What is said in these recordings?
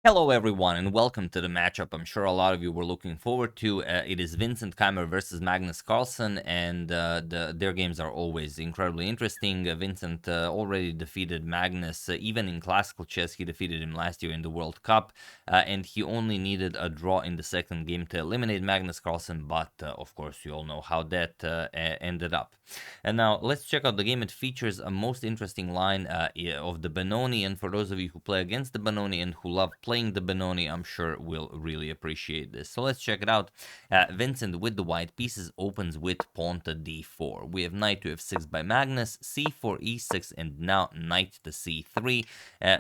Hello everyone and welcome to the matchup I'm sure a lot of you were looking forward to. It is Vincent Keymer versus Magnus Carlsen, and their games are always incredibly interesting. Vincent already defeated Magnus, even in classical chess he defeated him last year in the World Cup, and he only needed a draw in the second game to eliminate Magnus Carlsen, but of course you all know how that ended up. And now let's check out the game. It features a most interesting line of the Benoni, and for those of you who play against the Benoni and who love playing the Benoni, I'm sure will really appreciate this. So let's check it out. Vincent with the white pieces opens with pawn to d4. We have knight to f6 by Magnus, c4, e6, and now knight to c3.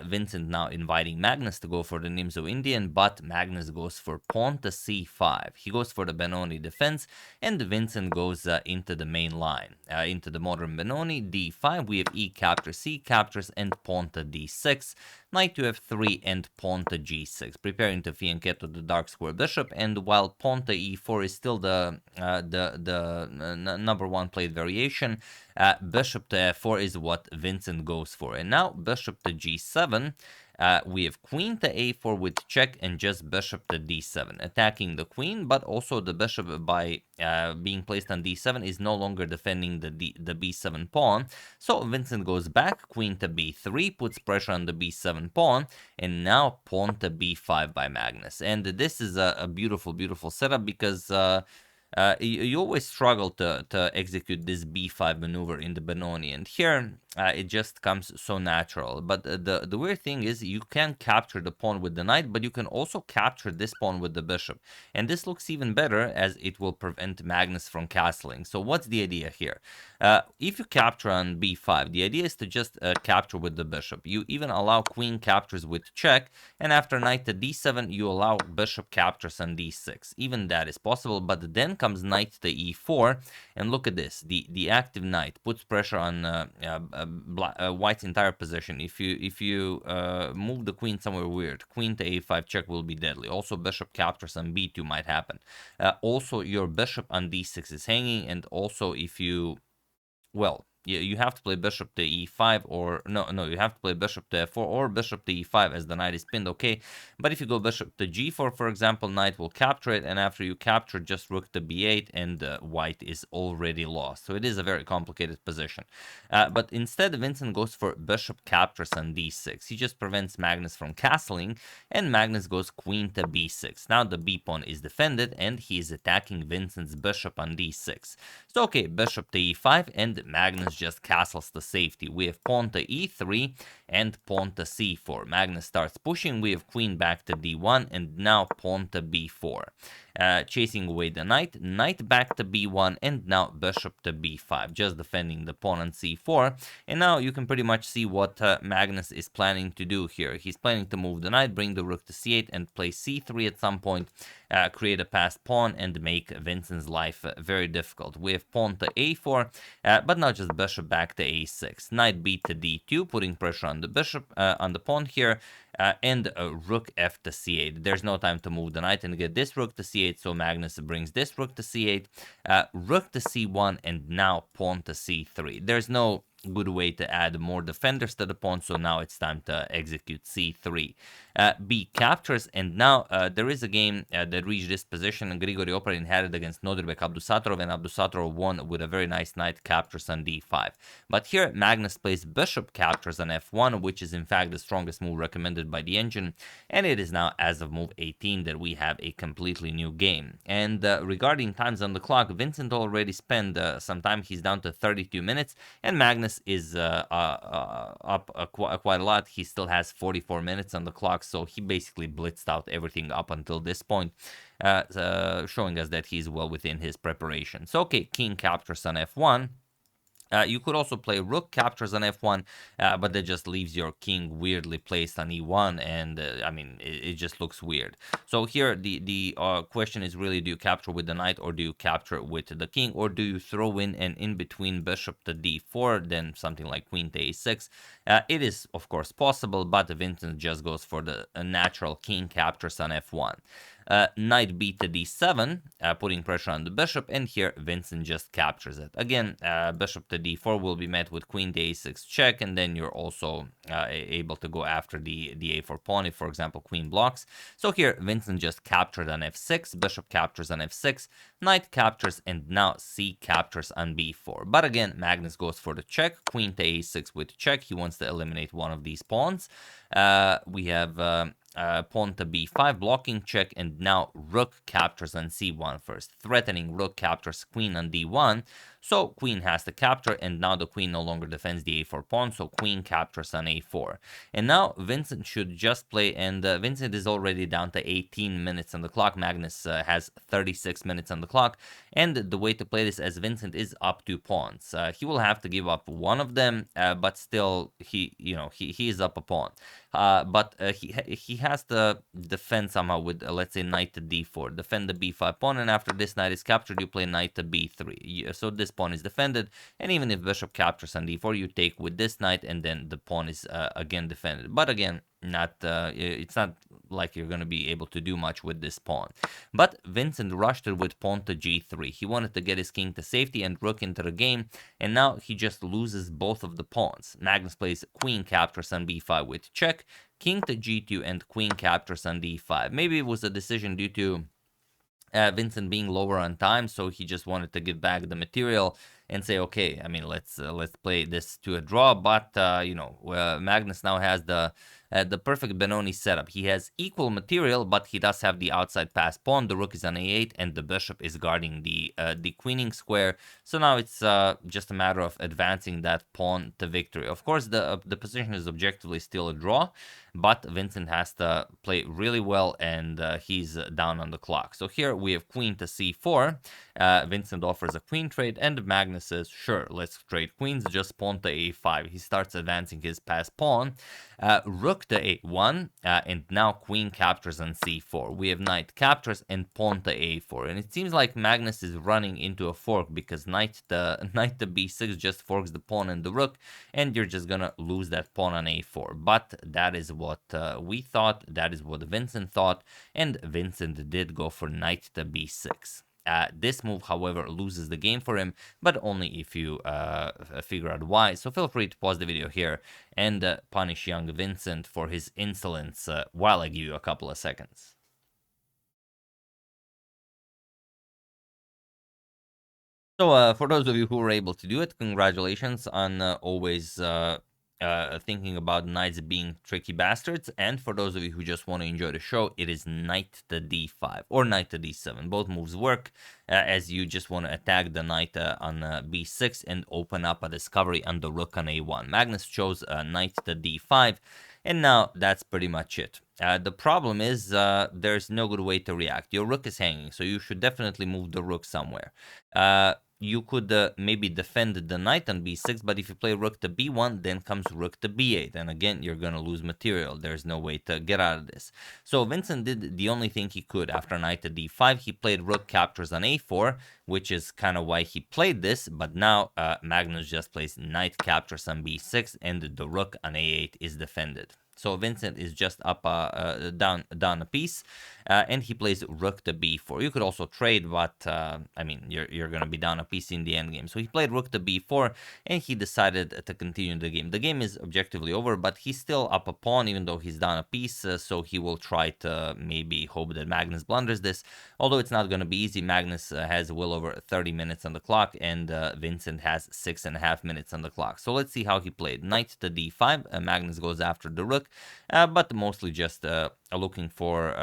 Vincent now inviting Magnus to go for the Nimzo Indian, but Magnus goes for pawn to c5. He goes for the Benoni defense, and Vincent goes into the main line. Into the modern Benoni, d5, we have e captures, c captures, and pawn to d6, knight to f3, and pawn to g6, preparing to fianchetto the dark square bishop. And while pawn to e4 is still the number one played variation, bishop to f4 is what Vincent goes for. And now bishop to g7. We have queen to a4 with check and just bishop to d7, attacking the queen, but also the bishop by being placed on d7 is no longer defending the b7 pawn. So Vincent goes back, queen to b3, puts pressure on the b7 pawn, and now pawn to b5 by Magnus. And this is a beautiful, beautiful setup because you always struggle to execute this b5 maneuver in the Benoni, and here it just comes so natural. But the weird thing is you can capture the pawn with the knight, but you can also capture this pawn with the bishop, and this looks even better as it will prevent Magnus from castling. So what's the idea here? If you capture on b5, the idea is to just capture with the bishop. You even allow queen captures with check, and after knight to d7 you allow bishop captures on d6. Even that is possible, but then comes knight to e4, and look at this. The active knight puts pressure on white's entire position. If you move the queen somewhere weird, queen to a5 check will be deadly. Also bishop captures on b2 might happen. Also your bishop on d6 is hanging, and also if you, well, you have to play bishop to e5, or no, you have to play bishop to f4 or bishop to e5 as the knight is pinned, okay? But if you go bishop to g4, for example, knight will capture it, and after you capture, just rook to b8, and white is already lost. So it is a very complicated position. But instead, Vincent goes for bishop captures on d6. He just prevents Magnus from castling, and Magnus goes queen to b6. Now the b pawn is defended, and he is attacking Vincent's bishop on d6. So okay, bishop to e5, and Magnus just castles to safety. We have pawn to e3 and pawn to c4. Magnus starts pushing. We have queen back to d1, and now pawn to b4. Chasing away the knight, knight back to b1, and now bishop to b5, just defending the pawn on c4. And now you can pretty much see what Magnus is planning to do here. He's planning to move the knight, bring the rook to c8, and play c3 at some point, create a passed pawn, and make Vincent's life very difficult. We have pawn to a4, but now just bishop back to a6, knight b to d2, putting pressure on the bishop, on the pawn here, and rook f to c8. There's no time to move the knight and get this rook to c8, so Magnus brings this rook to c8, rook to c1, and now pawn to c3. There's no good way to add more defenders to the pawn, so now it's time to execute c3. B captures, and now there is a game that reached this position, and Grigori Oparin had it against Nodirbek Abdusattorov, and Abdusattorov won with a very nice knight captures on d5. But here Magnus plays bishop captures on f1, which is in fact the strongest move recommended by the engine, and it is now as of move 18 that we have a completely new game. And regarding times on the clock, Vincent already spent some time. He's down to 32 minutes, and Magnus is up quite a lot. He still has 44 minutes on the clock, so he basically blitzed out everything up until this point, showing us that he's well within his preparation. So okay, king captures on f1. You could also play rook captures on f1, but that just leaves your king weirdly placed on e1, and I mean, it just looks weird. So here, the question is really, do you capture with the knight, or do you capture with the king, or do you throw in an in-between bishop to d4, then something like queen to a6? It is, of course, possible, but Vincent just goes for the natural king captures on f1. knight b to d7, putting pressure on the bishop, and here Vincent just captures it. Again, bishop to d4 will be met with queen to a6 check, and then you're also able to go after the a4 pawn if, for example, queen blocks. So here Vincent just captured on f6, bishop captures on f6, knight captures, and now c captures on b4. But again, Magnus goes for the check, queen to a6 with check. He wants to eliminate one of these pawns. We have pawn to b5, blocking check, and now rook captures on c1 first, threatening rook captures queen on d1. So queen has to capture, and now the queen no longer defends the a4 pawn, so queen captures on a4. And now Vincent should just play, and Vincent is already down to 18 minutes on the clock. Magnus has 36 minutes on the clock, and the way to play this, as Vincent is up 2 pawns. He will have to give up one of them, but still he is up a pawn. But he has to defend somehow with, let's say, knight to d4, defend the b5 pawn, and after this knight is captured, you play knight to b3. So this pawn is defended, and even if bishop captures on d4, you take with this knight, and then the pawn is again defended. But again, it's not like you're going to be able to do much with this pawn. But Vincent rushed it with pawn to g3. He wanted to get his king to safety and rook into the game, and now he just loses both of the pawns. Magnus plays queen captures on b5 with check, king to g2, and queen captures on d5. Maybe it was a decision due to Vincent being lower on time, so he just wanted to get back the material and say, okay, I mean, let's play this to a draw. But Magnus now has the perfect Benoni setup. He has equal material, but he does have the outside pass pawn. The rook is on a8, and the bishop is guarding the queening square. So now it's just a matter of advancing that pawn to victory. Of course, the position is objectively still a draw, but Vincent has to play really well, and he's down on the clock. So here we have queen to c4. Vincent offers a queen trade, and Magnus says, sure, let's trade queens, just pawn to a5. He starts advancing his pass pawn. Rook to a1, and now queen captures on c4. We have knight captures and pawn to a4, and it seems like Magnus is running into a fork, because knight to b6 just forks the pawn and the rook, and you're just gonna lose that pawn on a4. But that is what we thought, that is what Vincent thought, and Vincent did go for knight to b6. This move, however, loses the game for him, but only if you figure out why. So feel free to pause the video here and punish young Vincent for his insolence while I give you a couple of seconds. So for those of you who were able to do it, congratulations on always thinking about knights being tricky bastards. And for those of you who just want to enjoy the show, it is knight to d5 or knight to d7. Both moves work as you just want to attack the knight on b6 and open up a discovery on the rook on a1. Magnus chose knight to d5, and now that's pretty much it. The problem is there's no good way to react. Your rook is hanging, so you should definitely move the rook somewhere. You could maybe defend the knight on b6, but if you play rook to b1, then comes rook to b8, and again, you're going to lose material. There's no way to get out of this. So Vincent did the only thing he could after knight to d5. He played rook captures on a4, which is kind of why he played this, but now Magnus just plays knight captures on b6, and the rook on a8 is defended. So Vincent is just up down a piece, and he plays rook to b4. You could also trade, but I mean, you're going to be down a piece in the endgame. So he played rook to b4, and he decided to continue the game. The game is objectively over, but he's still up a pawn, even though he's down a piece, so he will try to maybe hope that Magnus blunders this, although it's not going to be easy. Magnus has well over 30 minutes on the clock, and Vincent has 6.5 minutes on the clock. So let's see how he played. Knight to d5, Magnus goes after the rook, but mostly just looking for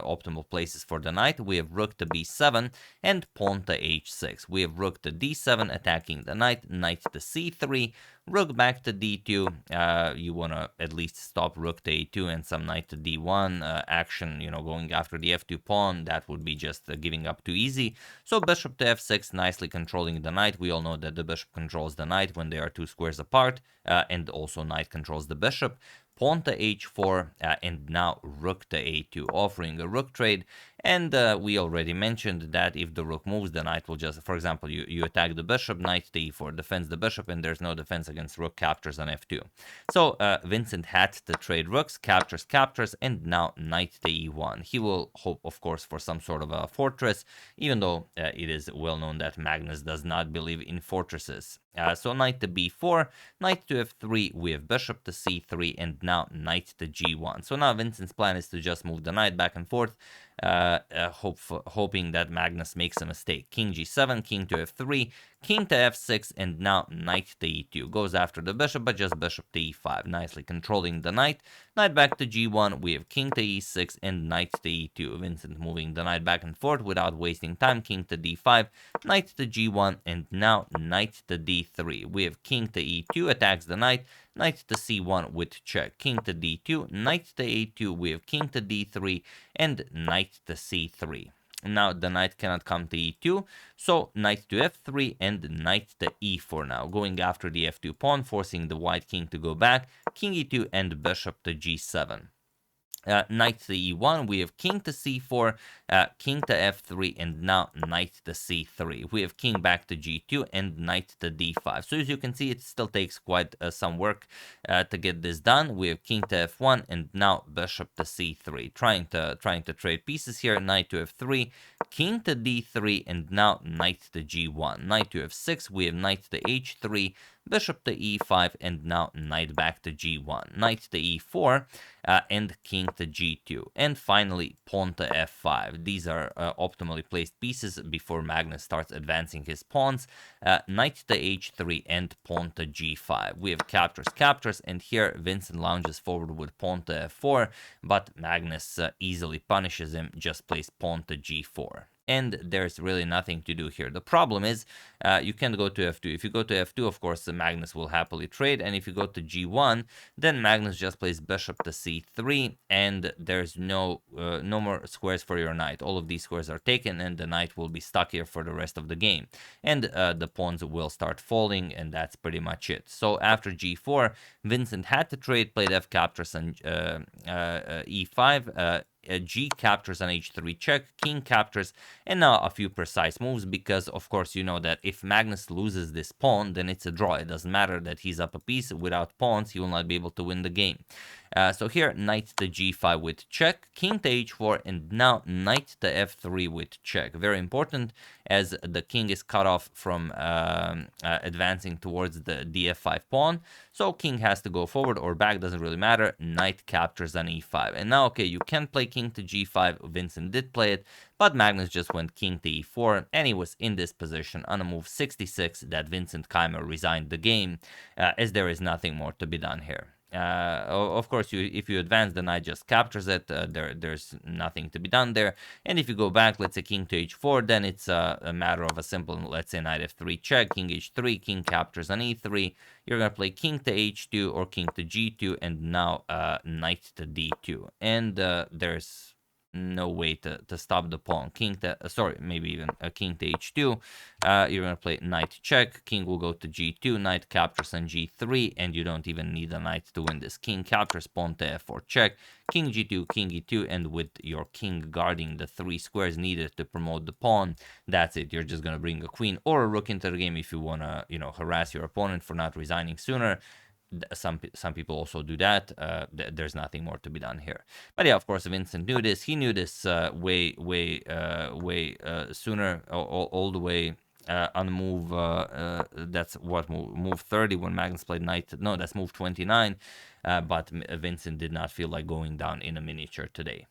optimal places for the knight. We have rook to b7 and pawn to h6. We have rook to d7 attacking the knight, knight to c3, rook back to d2. You want to at least stop rook to a2 and some knight to d1 action, going after the f2 pawn. That would be just giving up too easy. So bishop to f6, nicely controlling the knight. We all know that the bishop controls the knight when they are 2 squares apart, and also knight controls the bishop. Pawn to h4, and now rook to a2, offering a rook trade. And we already mentioned that if the rook moves, the knight will just, for example, you attack the bishop, knight to e4 defends the bishop, and there's no defense against rook captures on f2. So Vincent had to trade rooks, captures, and now knight to e1. He will hope, of course, for some sort of a fortress, even though it is well known that Magnus does not believe in fortresses. So knight to b4, knight to f3, we have bishop to c3, and now knight to g1. So now Vincent's plan is to just move the knight back and forth, hoping that Magnus makes a mistake. King g7, king to f3, king to f6, and now knight to e2. Goes after the bishop, but just bishop to e5, nicely controlling the knight. Knight back to g1, we have king to e6 and knight to e2. Vincent moving the knight back and forth without wasting time. King to d5, knight to g1, and now knight to d3. We have king to e2, attacks the knight. Knight to c1 with check. King to d2, knight to a2, we have king to d3, and knight to c3. Now the knight cannot come to e2, so knight to f3 and knight to e4 now. Going after the f2 pawn, forcing the white king to go back, king e2 and bishop to g7. Knight to e1, we have king to c4, king to f3, and now knight to c3. We have king back to g2 and knight to d5. So as you can see, it still takes quite some work to get this done. We have king to f1 and now bishop to c3. Trying to trade pieces here. Knight to f3, king to d3, and now knight to g1. Knight to f6, we have knight to h3, bishop to e5, and now knight back to g1. Knight to e4, and king to g2. And finally, pawn to f5. These are optimally placed pieces before Magnus starts advancing his pawns. Knight to h3 and pawn to g5. We have captures, and here Vincent lounges forward with pawn to f4, but Magnus easily punishes him, just plays pawn to g4. And there's really nothing to do here. The problem is you can't go to f2. If you go to f2, of course, Magnus will happily trade. And if you go to g1, then Magnus just plays bishop to c3, and there's no more squares for your knight. All of these squares are taken, and the knight will be stuck here for the rest of the game. And the pawns will start falling, and that's pretty much it. So after g4, Vincent had to trade, played f captures on e5, G captures on h3 check, king captures, and now a few precise moves, because of course you know that if Magnus loses this pawn, then it's a draw. It doesn't matter that he's up a piece. Without pawns, he will not be able to win the game. So here, knight to g5 with check, king to h4, and now knight to f3 with check. Very important, as the king is cut off from advancing towards the df5 pawn. So king has to go forward or back, doesn't really matter. Knight captures on e5. And now, okay, you can play king to g5. Vincent did play it, but Magnus just went king to e4, and he was in this position on a move 66 that Vincent Keymer resigned the game, as there is nothing more to be done here. Of course, if you advance, the knight just captures it. There's nothing to be done there. And if you go back, let's say king to h4, then it's a matter of a simple, let's say knight f3 check, king h3, king captures on e3. You're going to play king to h2 or king to g2, and now knight to d2. And there's no way to stop the pawn. King to, maybe even a king to h2. You're going to play knight check. King will go to g2. Knight captures on g3, and you don't even need a knight to win this. King captures, pawn to f4 check. King g2, king e2, and with your king guarding the 3 squares needed to promote the pawn, that's it. You're just going to bring a queen or a rook into the game if you want to, harass your opponent for not resigning sooner. Some people also do that. There's nothing more to be done here. But yeah, of course, Vincent knew this. He knew this way sooner, all the way on move. That's what move 30 when Magnus played knight. No, that's move 29. But Vincent did not feel like going down in a miniature today.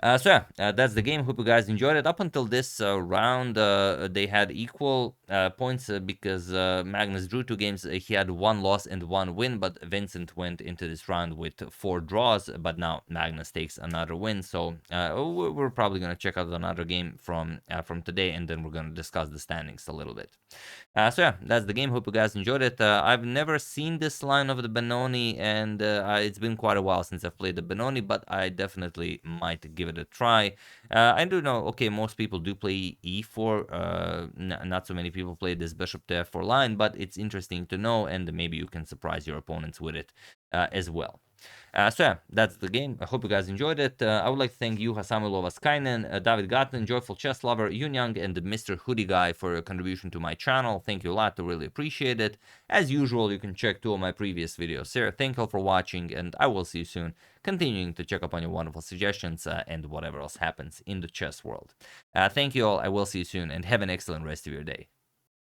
So yeah, that's the game. Hope you guys enjoyed it. Up until this round, they had equal points because Magnus drew 2 games. He had 1 loss and 1 win, but Vincent went into this round with 4 draws. But now Magnus takes another win. So we're probably gonna check out another game from today, and then we're gonna discuss the standings a little bit. So yeah, that's the game. Hope you guys enjoyed it. I've never seen this line of the Benoni, and it's been quite a while since I've played the Benoni, but I definitely might give it a try. I do know, okay, most people do play e4. Not so many people play this bishop to f4 line, but it's interesting to know, and maybe you can surprise your opponents with it. as well. So yeah, that's the game. I hope you guys enjoyed it. I would like to thank you, Hasamulovaskainen, David Gatlin, Joyful Chess Lover, Yunyang, and Mr. Hoodie Guy for your contribution to my channel. Thank you a lot. I really appreciate it. As usual, you can check 2 of my previous videos here. Thank you all for watching, and I will see you soon, continuing to check up on your wonderful suggestions and whatever else happens in the chess world. Thank you all. I will see you soon, and have an excellent rest of your day.